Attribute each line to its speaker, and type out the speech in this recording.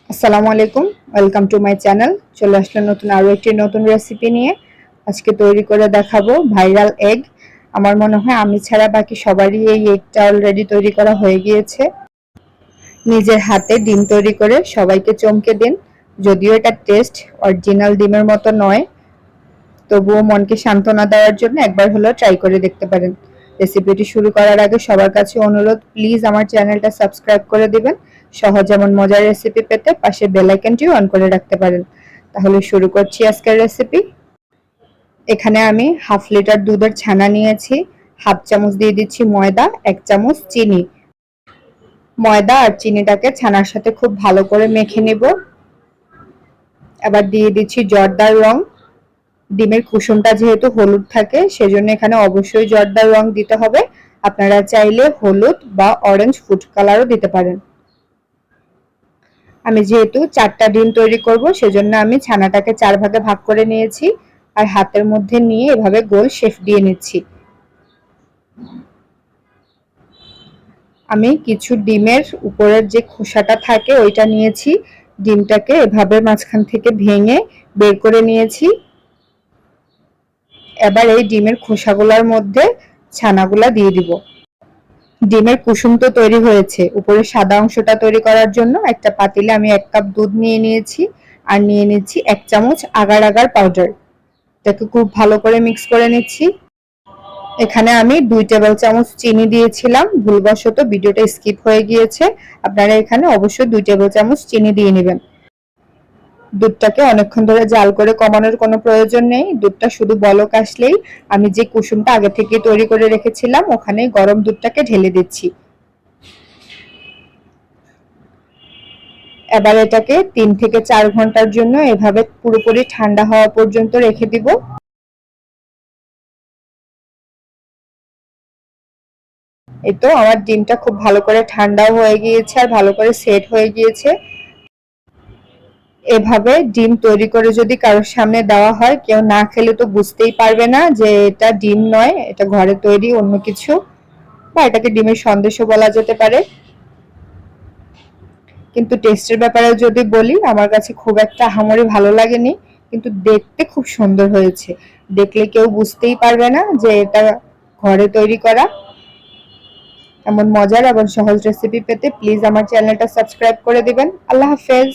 Speaker 1: আসসালামু আলাইকুম, welcome to my channel. চলে আসলো আরও একটি নতুন রেসিপি নিয়ে। আজকে তৈরি করে দেখাবো ভাইরাল এগ। আমার মনে হয় আমি ছাড়া বাকি সবারই এই এগটা অলরেডি তৈরি করা হয়ে গিয়েছে। নিজের হাতে ডিম তৈরি করে সবাইকে চমকে দিন। যদিও এটা টেস্ট অরিজিনাল ডিমের মতো নয়, তবুও মনকে সান্ত্বনা দেওয়ার জন্য একবার হলেও ট্রাই করে দেখতে পারেন। রেসিপিটি শুরু করার আগে সবার কাছে অনুরোধ, প্লিজ আমার চ্যানেলটা সাবস্ক্রাইব করে দিবেন। সহজ এমন মজার রেসিপি পেতে পাশে বেল আইকনটিও অন করে রাখতে পারেন। তাহলে শুরু করছি আজকের রেসিপি। এখানে আমি হাফ লিটার দুধের ছানা নিয়েছি। হাফ চামচ দিয়ে দিচ্ছি ময়দা, 1 চামচ চিনি। ময়দা আর চিনিটাকে ছানার সাথে খুব ভালো করে মেখে নেব। এবার দিয়ে দিচ্ছি জর্দার রং। ডিমের কুসুমটা যেহেতু হলুদ থাকে, সেজন্য এখানে অবশ্যই জর্দার রং দিতে হবে। আপনারা চাইলে হলুদ বা অরেঞ্জ ফুড কালারও দিতে পারেন। আমি যেহেতু 4টা ডিম তৈরি করব, সেজন্য আমি ছানাটাকে 4 ভাগে ভাগ করে নিয়েছি আর হাতের মধ্যে নিয়ে এভাবে গোল শেপ দিয়ে নিচ্ছি। আমি কিছু ডিমের উপরের যে খোসাটা থাকে ওইটা নিয়েছি। ডিমটাকে এভাবে মাঝখান থেকে ভেঙে বের করে নিয়েছি। এবার এই ডিমের খোসাগুলোর মধ্যে ছানাগুলা দিয়ে দিব। ডিমের কুসুম তো তৈরি হয়েছে, উপরে সাদা অংশটা তৈরি করার জন্য একটা পাতিলে আমি 1 কাপ দুধ নিয়ে নিয়েছি আর নিয়ে নিচ্ছি 1 চামচ আগার আগার পাউডার। এটাকে খুব ভালো করে মিক্স করে নিচ্ছি। এখানে আমি 2 টেবিল চামচ চিনি দিয়েছিলাম, ভুলবশত ভিডিওটা স্কিপ হয়ে গিয়েছে। আপনারা এখানে অবশ্যই 2 টেবিল চামচ চিনি দিয়ে নেবেন। দুধটাকে অনেকক্ষণ ধরে জাল করে কমানোর কোনো প্রয়োজন নেই। দুধটা শুধু বলক আসলেই আমি যে কুসুমটা আগে থেকে তৈরি করে রেখেছিলাম ওখানে গরম দুধটাকে ঢেলে দিচ্ছি। এবার এটাকে 3 থেকে 4 ঘন্টার জন্য এভাবে পুরোপুরি ঠান্ডা হওয়া পর্যন্ত রেখে দিব। এই তো আমার ডিমটা খুব ভালো করে ঠান্ডাও হয়ে গিয়েছে আর ভালো করে সেট হয়ে গিয়েছে। এভাবে ডিম তৈরি করে যদি কারোর সামনে দেওয়া হয়, কেউ না খেলে তো বুঝতেই পারবে না যে এটা ডিম নয়, এটা ঘরে তৈরি অন্য কিছু, বা এটাকে ডিমের সন্দেশও বলা যেতে পারে। কিন্তু টেস্টের ব্যাপারে যদি বলি, আমার কাছে খুব একটা আহামরি ভালো লাগেনি, কিন্তু দেখতে খুব সুন্দর হয়েছে। দেখলে কেউ বুঝতেই পারবে না যে এটা ঘরে তৈরি করা। এমন মজার এবং সহজ রেসিপি পেতে প্লিজ আমার চ্যানেলটা সাবস্ক্রাইব করে দিবেন। আল্লাহ হাফেজ।